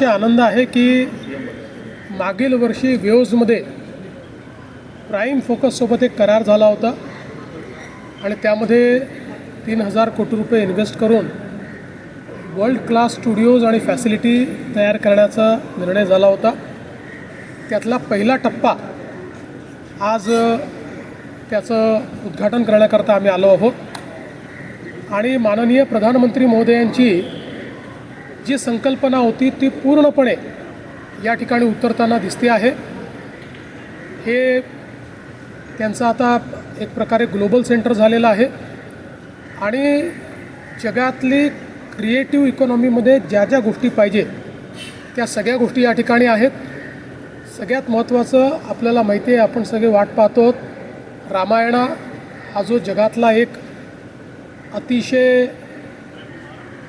आनंद आहे की मागील वर्षी वेव्जमध्ये प्राईम फोकससोबत एक करार झाला होता आणि त्यामध्ये 3,000 कोटी रुपये इन्व्हेस्ट करून वर्ल्ड क्लास स्टुडिओज आणि फॅसिलिटी तयार करण्याचा निर्णय झाला होता. त्यातला पहिला टप्पा आज त्याचं उद्घाटन करण्याकरता आम्ही आलो आहोत आणि माननीय प्रधानमंत्री महोदयांची जी संकल्पना होती ती पूर्णपणे या ठिकाणी उतरताना दिसते आहे. हे त्यांचं आता एक प्रकारे ग्लोबल सेंटर झालेलं आहे आणि जगातली क्रिएटिव्ह इकॉनॉमीमध्ये ज्या ज्या गोष्टी पाहिजे त्या सगळ्या गोष्टी या ठिकाणी आहेत. सगळ्यात महत्त्वाचं आपल्याला माहिती आहे, आपण सगळे वाट पाहतो, रामायण हा जो जगातला एक अतिशय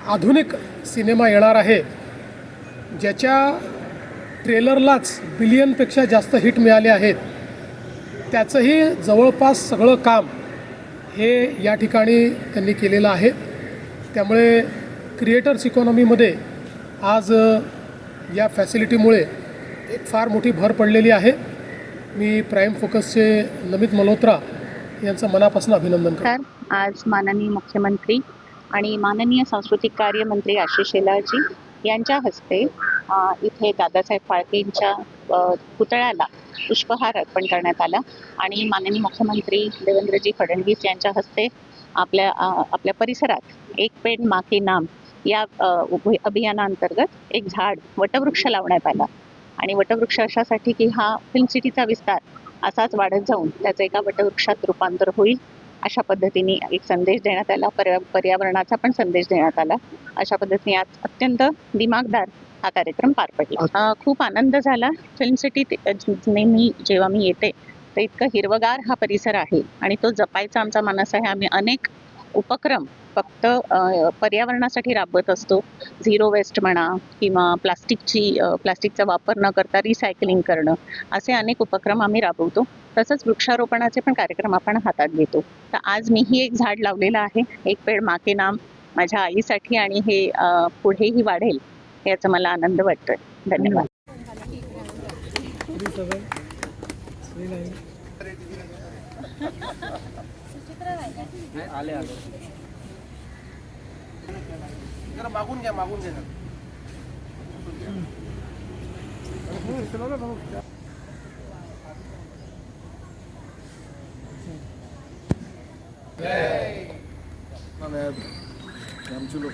आधुनिक सिनेमा येणार आहे, ज्याच्या ट्रेलरलाच बिलियनपेक्षा जास्त हिट मिळाले आहेत. त्याचंही जवळपास सगळं काम हे या ठिकाणी त्यांनी केलेलं आहे. त्यामुळे क्रिएटर्स इकॉनॉमीमध्ये आज या फॅसिलिटीमुळे एक फार मोठी भर पडलेली आहे. मी प्राईम फोकसचे नमित मल्होत्रा यांचं मनापासून अभिनंदन करतो. आज माननीय मुख्यमंत्री आणि माननीय सांस्कृतिक कार्य मंत्री आशिष शेलारजी यांच्या हस्ते इथे दादासाहेब फाळकेंच्या पुतळ्याला पुष्पहार अर्पण करण्यात आला आणि माननीय मुख्यमंत्री देवेंद्रजी फडणवीस यांच्या हस्ते आपल्या परिसरात एक पेड़ माँ के नाम या अभियानांतर्गत एक झाड वटवृक्ष लावण्यात आला. आणि वटवृक्ष अशासाठी की हा फिल्म सिटीचा विस्तार असाच वाढत जाऊन त्याचं एका वटवृक्षात रूपांतर होईल, अशा पद्धतीने एक संदेश देण्यात आला. पर्यावरणाचा पण संदेश देण्यात आला. अशा पद्धतीने आज अत्यंत दिमागदार हा कार्यक्रम पार पडला. खूप आनंद झाला. फिल्म सिटीत नेहमी जेव्हा मी येते तर इतकं हिरवगार हा परिसर आहे आणि तो जपायचा आमचा मानस आहे. आम्ही अनेक उपक्रम फक्त पर्यावरणासाठी राबवत असतो. झिरो वेस्ट म्हणा किंवा प्लास्टिकचा वापर न करता रिसायकलिंग करणं, असे अनेक उपक्रम आम्ही राबवतो. तसंच वृक्षारोपणाचे पण कार्यक्रम आपण हातात घेतो. तर आज मीही एक झाड लावलेलं आहे, एक पेड़ माँ के नाम, माझ्या आईसाठी, आणि हे पुढेही वाढेल याचा मला आनंद वाटतोय. धन्यवाद. मागून घ्या आमचे लोक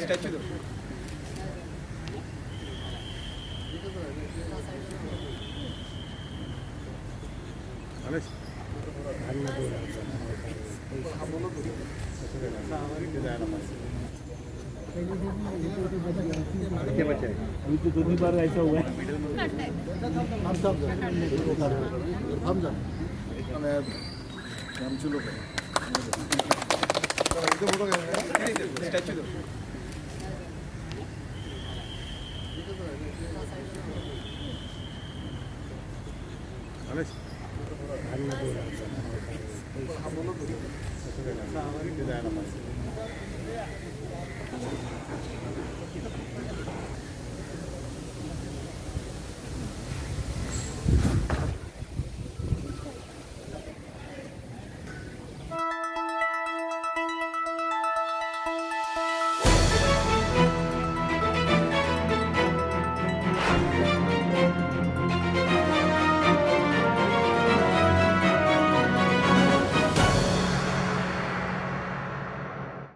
स्टॅच्यू दोन्ही बार ऐसा हुआ है. आमचे लोक स्टॅच्यू बोलो